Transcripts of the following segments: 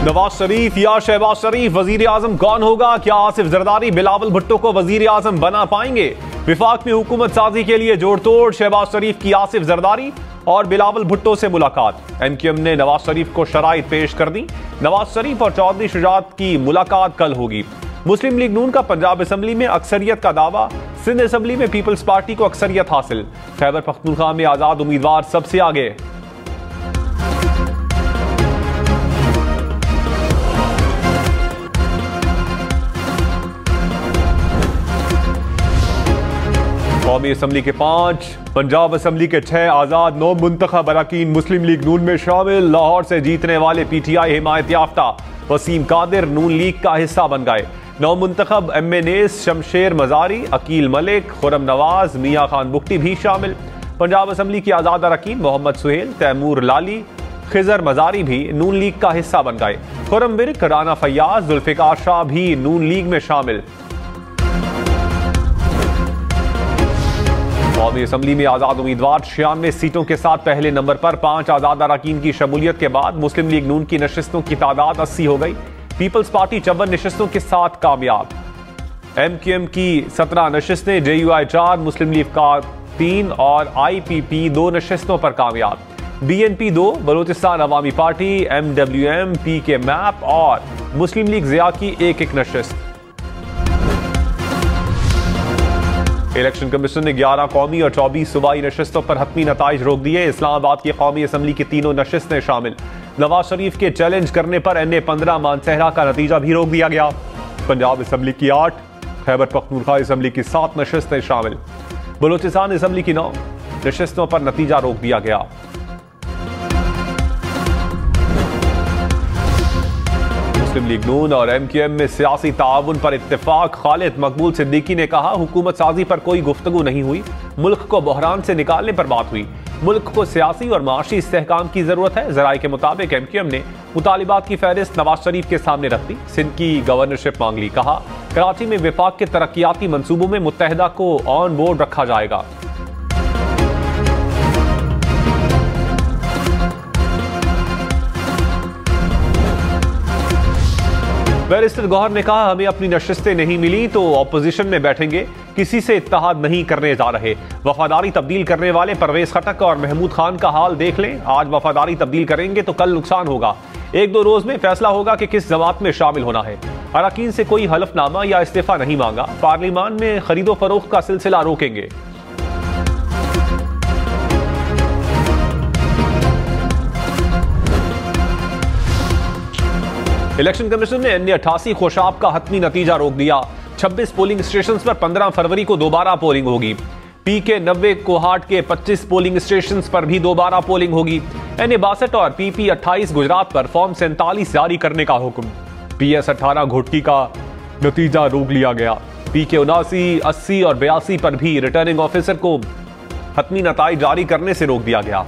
नवाज शरीफ या शहबाज शरीफ वजीर आजम कौन होगा? क्या आसिफ जरदारी बिलावल भुट्टो को वजीर आजम बना पाएंगे? विफाक में हुकूमत साजी के लिए जोड़ तोड़, शहबाज शरीफ की आसिफ जरदारी और बिलावल भुट्टो से मुलाकात। एमक्यूएम ने नवाज शरीफ को शराइत पेश कर दी। नवाज शरीफ और चौधरी शुजात की मुलाकात कल होगी। मुस्लिम लीग नून का पंजाब असम्बली में अक्सरियत का दावा, सिंध असम्बली में पीपल्स पार्टी को अक्सरियत हासिल। खैबर पख्तूनख्वा में आजाद उम्मीदवार सबसे आगे। कौमी असम्बली के 5, पंजाब असम्बली के 6 आजाद 9 मुंतखब अरकान मुस्लिम लीग नून में शामिल। लाहौर से जीतने वाले पीटीआई हिमायत याफ्ता वसीम कादिर नून लीग का हिस्सा बन गए। 9 मुंतखब एमएनएस शमशेर मजारी, अकील मलिक, खुरम नवाज, मियाँ खान बुख्ती भी शामिल। पंजाब असम्बली की आजाद अरकान मोहम्मद सुहेल, तैमूर लाली, खिजर मजारी भी नून लीग का हिस्सा बन गए। खुरम विर्क, राना फैयाज, जुल्फिकार शाह भी नून लीग में शामिल। कौमी असम्बली में आजाद उम्मीदवार 96 सीटों के साथ पहले नंबर पर। 5 आजाद अरकान की शमूलियत के बाद मुस्लिम लीग नून की नशिस्तों की तादाद 80 हो गई। पीपल्स पार्टी 54 नशिस्तों के साथ कामयाब। एमक्यूएम की 17 नशिस्तें, जेयूआई 4, मुस्लिम लीग का 3 और आईपीपी 2 नशिस्तों पर कामयाब। बीएनपी 2, बलोचिस्तान अवामी पार्टी, एमडब्ल्यूएम, पीके मैप और मुस्लिम लीग ज़िया की 1-1 नशिस्त। इलेक्शन कमीशन ने 11 कौमी और 24 सूबाई नशिस्तों पर हतमी नताइज रोक दिए। इस्लामाबाद की कौमी असम्बली की 3 नशिस्तें शामिल। नवाज शरीफ के चैलेंज करने पर NA 15 मानसहरा का नतीजा भी रोक दिया गया। पंजाब असम्बली की 8, खैबर पख्तूनख्वा असम्बली की 7 नशिस्तें शामिल। बलोचिस्तान असम्बली की 9 नशिस्तों पर नतीजा रोक दिया गया। मुस्लिम लीग नून और एमक्यूएम में सियासी ताउन पर इत्तेफाक। खालिद मकबूल सिद्दीकी ने कहा, हुकूमत साजी पर कोई गुफ्तगू नहीं हुई, मुल्क को बहरान से निकालने पर बात हुई। मुल्क को सियासी और माशी इस्तेहकाम की जरूरत है। जराये के मुताबिक एमक्यूएम ने मुतालिबात की फहरिस्त नवाज शरीफ के सामने रख दी। सिंध की गवर्नरशिप मांग ली। कहा, कराची में विफाक के तरक्याती मंसूबों में मुत्तहिदा को ऑन बोर्ड रखा जाएगा। बैरिस्टर गौहर ने कहा, हमें अपनी नशिस्तें नहीं मिली तो ऑपोजिशन में बैठेंगे, किसी से इत्तेहाद नहीं करने जा रहे। वफादारी तब्दील करने वाले परवेज खटक और महमूद खान का हाल देख लें। आज वफादारी तब्दील करेंगे तो कल नुकसान होगा। 1-2 रोज में फैसला होगा कि किस जमात में शामिल होना है। अरकान से कोई हलफनामा या इस्तीफा नहीं मांगा। पार्लियामान में खरीदो फरोख्त का सिलसिला रोकेंगे। इलेक्शन कमीशन ने NA 88 खोशाब का हतमी नतीजा रोक दिया। 26 पोलिंग स्टेशन पर 15 फरवरी को दोबारा पोलिंग होगी। PK 90 कोहाट के 25 पोलिंग स्टेशन पर भी दोबारा पोलिंग होगी। NA 62 और PP 28 गुजरात पर फॉर्म 47 जारी करने का हुक्म। PS 18 घोटकी का नतीजा रोक लिया गया। PK 79, 80 और 82 पर भी रिटर्निंग ऑफिसर को हतमी नताइज जारी करने से रोक दिया गया।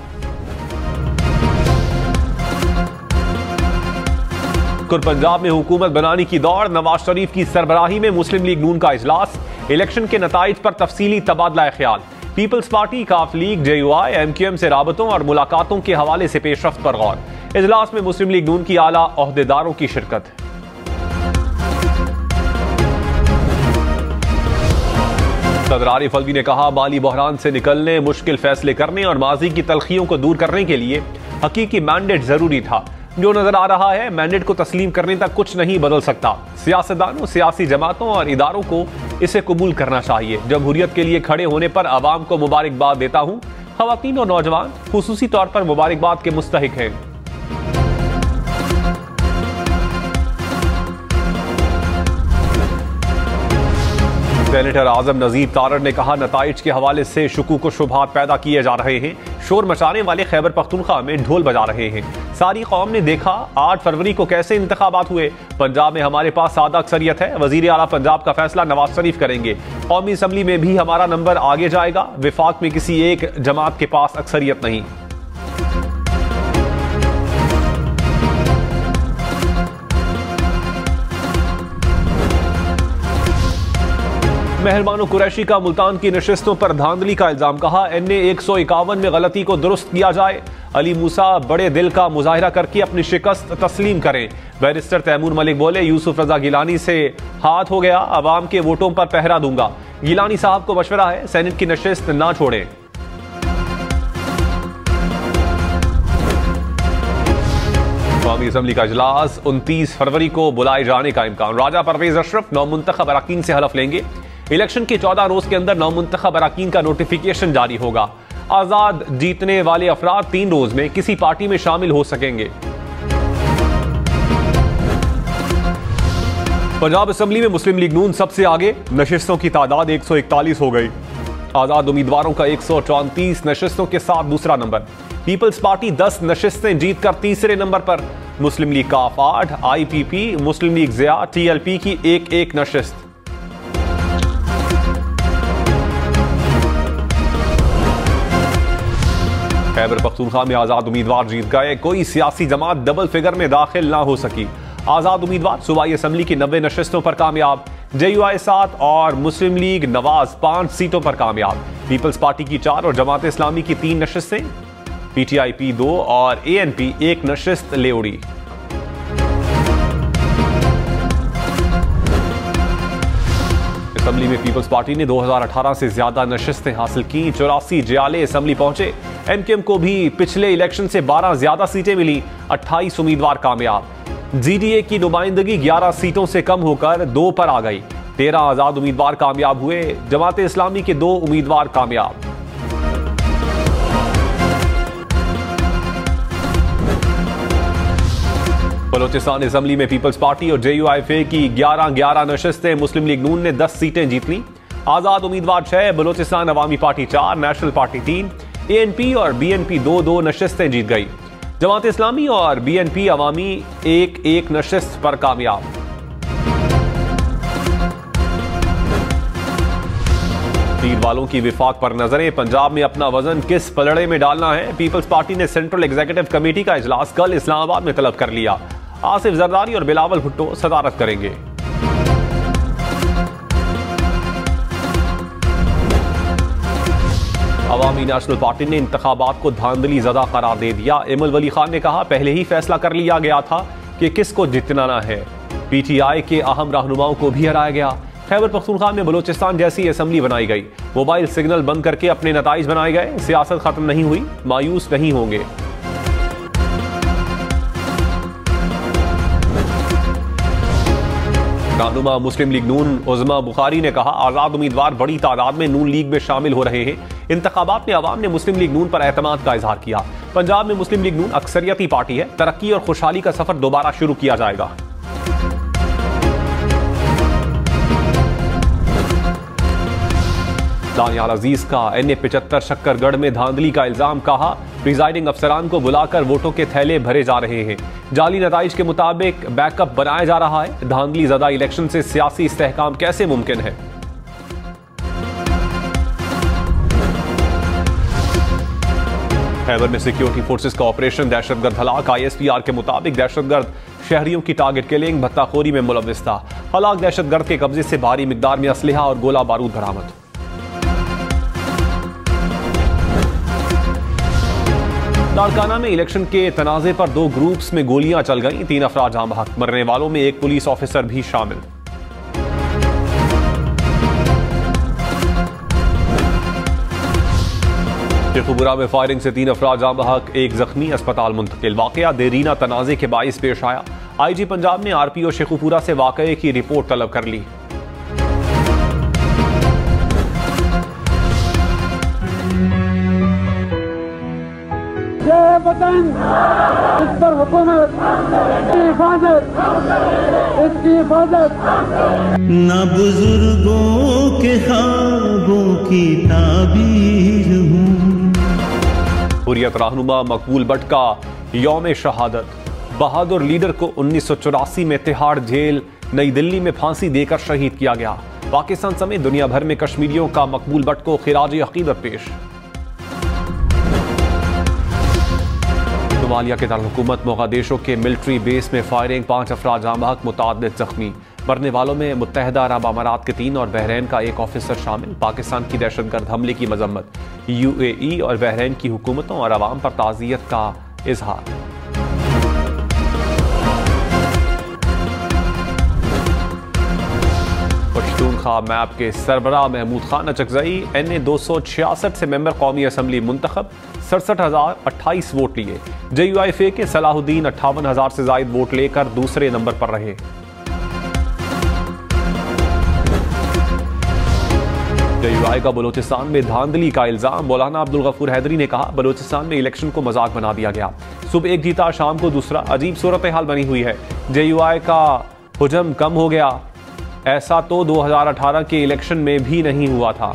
पंजाब में हुकूमत बनाने की दौड़। नवाज शरीफ की सरबराही में मुस्लिम लीग नून का इजलास। इलेक्शन के नताइज पर तफसीली तबादला ख्याल। पीपल्स पार्टी, काफ लीग, जेयूआई, एमक्यूएम से राबतों और मुलाकातों के हवाले से पेशरफ्त पर गौर। इजलास में मुस्लिम लीग नून की आला ओहदेदारों की शिरकत। सदर आरिफ अलवी ने कहा, माली बहरान से निकलने, मुश्किल फैसले करने और माजी की तलखियों को दूर करने के लिए हकीकी मैंडेट जरूरी था। जो नजर आ रहा है, मैंडेट को तस्लीम करने तक कुछ नहीं बदल सकता। सियासतदानों, सियासी जमातों और इदारों को इसे कबूल करना चाहिए। जमहूरियत के लिए खड़े होने पर आवाम को मुबारकबाद देता हूं। खवातीन और नौजवान खुसूसी तौर पर मुबारकबाद के मुस्तहिक हैं। सेनेटर आजम नजीर तारड़ ने कहा, नताइज के हवाले से शुकूक व शुबहात पैदा किए जा रहे हैं। शोर मचाने वाले खैबर पख्तूनख्वा में ढोल बजा रहे हैं। सारी कौम ने देखा 8 फरवरी को कैसे इंतखाबात हुए। पंजाब में हमारे पास सादा अक्सरियत है। वजीर आला पंजाब का फैसला नवाज शरीफ करेंगे। कौमी असम्बली में भी हमारा नंबर आगे जाएगा। विफाक में किसी एक जमात के पास अक्सरियत नहीं। मेहरबान कुरैशी का मुल्तान की नशिस्तों पर धांधली का इल्जाम। कहा, NA 151 में गलती को दुरुस्त किया जाए। अली मूसा बड़े दिल का मुजाहिरा करके अपनी शिकस्त तस्लीम करें। बैरिस्टर तैमूर मलिक बोले, यूसुफ रजा गिलानी से हाथ हो गया, अवाम के वोटों पर पहरा दूंगा। गिलानी साहब को मशवरा है, सेनेट की नशिस्त ना छोड़ें। कौमी असम्बली का इजलास 29 फरवरी को बुलाए जाने का इम्कान। राजा परवेज अशरफ नौमुंतखब अरकान से हलफ लेंगे। इलेक्शन के 14 रोज के अंदर नौमुंतखब अरकान का नोटिफिकेशन जारी होगा। आजाद जीतने वाले अफराद 3 रोज में किसी पार्टी में शामिल हो सकेंगे। पंजाब असम्बली में मुस्लिम लीग नून सबसे आगे, नशिस्तों की तादाद 141 हो गई। आजाद उम्मीदवारों का 134 नशिस्तों के साथ दूसरा नंबर। पीपल्स पार्टी 10 नशिस्तें जीतकर तीसरे नंबर पर। मुस्लिम लीग काफ 8, IPP, मुस्लिम लीग ज़िया, TLP की एक नशिस्त। खैबर पख्तूनख्वा में आजाद उम्मीदवार जीत गए, कोई सियासी जमात डबल फिगर में दाखिल ना हो सकी। आजाद उम्मीदवार सूबाई असम्बली की 90 नशिस्तों पर कामयाब। JUI 7 और मुस्लिम लीग नवाज 5 सीटों पर कामयाब। पीपल्स पार्टी की 4 और जमात इस्लामी की 3 नशिस्तें। PTIP 2 और ANP 1 नशिस्त ले उड़ी। असम्बली में पीपल्स पार्टी ने 2018 से ज्यादा नशिस्तें हासिल की, 84 जियाले असम्बली पहुंचे। MKM को भी पिछले इलेक्शन से 12 ज्यादा सीटें मिली, 28 उम्मीदवार कामयाब। GDA की नुमाइंदगी 11 सीटों से कम होकर 2 पर आ गई। 13 आजाद उम्मीदवार कामयाब हुए, जमात इस्लामी के 2 उम्मीदवार कामयाब। बलोचिस्तान असम्बली में पीपल्स पार्टी और JUIF की 11 नशिस्तें, मुस्लिम लीग नून ने 10 सीटें जीत ली। आजाद उम्मीदवार 6, बलोचिस्तान अवामी पार्टी 4, नेशनल पार्टी 3, ANP और BNP 2 नशिस्तें जीत गई। जमात इस्लामी और BNP अवामी 1 नशिस्त पर कामयाब। तीर वालों की विफाक पर नजरें, पंजाब में अपना वजन किस पलड़े में डालना है। पीपल्स पार्टी ने सेंट्रल एग्जीक्यूटिव कमेटी का इजलास कल इस्लामाबाद में तलब कर लिया। आसिफ जरदारी और बिलावल भुट्टो सदारत करेंगे। अवामी नेशनल पार्टी ने इंतखाबात को धांधली ज़दा करार दे दिया। इमल वली खान ने कहा, पहले ही फैसला कर लिया गया था कि किसको जितना है। PTI के अहम रहनुमाओं को भी हराया गया। खैबर पख्तूनख्वा में बलोचिस्तान जैसी असम्बली बनाई गई, मोबाइल सिग्नल बंद करके अपने नताइज बनाए गए। सियासत खत्म नहीं हुई, मायूस नहीं होंगे। रहनुमा मुस्लिम लीग नून उज़्मा बुखारी ने कहा, आजाद उम्मीदवार बड़ी तादाद में नून लीग में शामिल हो रहे हैं। इंतखाबात में अवाम ने मुस्लिम लीग नून पर एतमाद का इजहार किया। पंजाब में मुस्लिम लीग नून अक्सरियती पार्टी है, तरक्की और खुशहाली का सफर दोबारा शुरू किया जाएगा। दानियाल अजीज का NA-75 शक्करगढ़ में धांधली का इल्जाम, कहा प्रिजाइडिंग अफसरान को बुलाकर वोटों के थैले भरे जा रहे हैं। जाली नताइज के मुताबिक बैकअप बनाया जा रहा है। धांधली ज़दा इलेक्शन से सियासी इस्तेहकाम कैसे मुमकिन है। खैबर में सिक्योरिटी फोर्सेस का ऑपरेशन दहशतगर्द हलाक। ISPR के मुताबिक दहशतगर्द शहरियों की टारगेट किलिंग भत्ताखोरी में मुलव्विस था। हलाक दहशतगर्द के कब्जे से भारी मिकदार में असलहा और गोला बारूद बरामद। लाड़काना में इलेक्शन के तनाज़े पर 2 ग्रुप्स में गोलियां चल गईं, 3 अफराद जाम बहक। मरने वालों में 1 पुलिस ऑफिसर भी शामिल। शेखुपुरा में फायरिंग से 3 अफराद जाम बहक, 1 जख्मी, अस्पताल मुंतकिल। वाकया देरीना तनाज़े के बाइस पेश आया। IG पंजाब ने RPO शेखुपुरा से वाकये की रिपोर्ट तलब कर ली। वतन, इस पर हुकूमत, इसकी हिफाजत। ना बुजुर्गों के ख्वाबों की ताबीर हूँ। हुर्रियत रहनुमा मकबूल भट्ट का यौम शहादत। बहादुर लीडर को 1984 में तिहाड़ जेल नई दिल्ली में फांसी देकर शहीद किया गया। पाकिस्तान समेत दुनिया भर में कश्मीरियों का मकबूल भट्ट को खिराज अकीदत पेश। सोमालिया के दारुल हुकूमत मोगादिशु के मिलिट्री बेस में फायरिंग, 5 अफराद जाम बहक, मुतअद्दिद जख्मी। मरने वालों में मुत्तहदा अरब अमारात के 3 और बहरीन का 1 ऑफिसर शामिल। पाकिस्तान की दहशतगर्द हमले की मजम्मत। UAE और बहरीन की हुकूमतों और अवाम पर ताज़ियत का इजहार। पश्तूनख्वा मैप के सरबराह महमूद खान अचकजई NA 266 से मेंबर कौमी असम्बली मुंतखब, 67,028 वोट लिए। JUIFA के सलाहुद्दीन 58,000 से जायद वोट लेकर दूसरे नंबर पर रहे। JUI का बलोचिस्तान में धांधली का इल्जाम। मौलाना अब्दुल गफूर हैदरी ने कहा, बलोचिस्तान में इलेक्शन को मजाक बना दिया गया। सुबह एक जीता, शाम को दूसरा। अजीब सूरत हाल बनी हुई है। JUI का हुजम कम हो गया। ऐसा तो 2018 के इलेक्शन में भी नहीं हुआ था।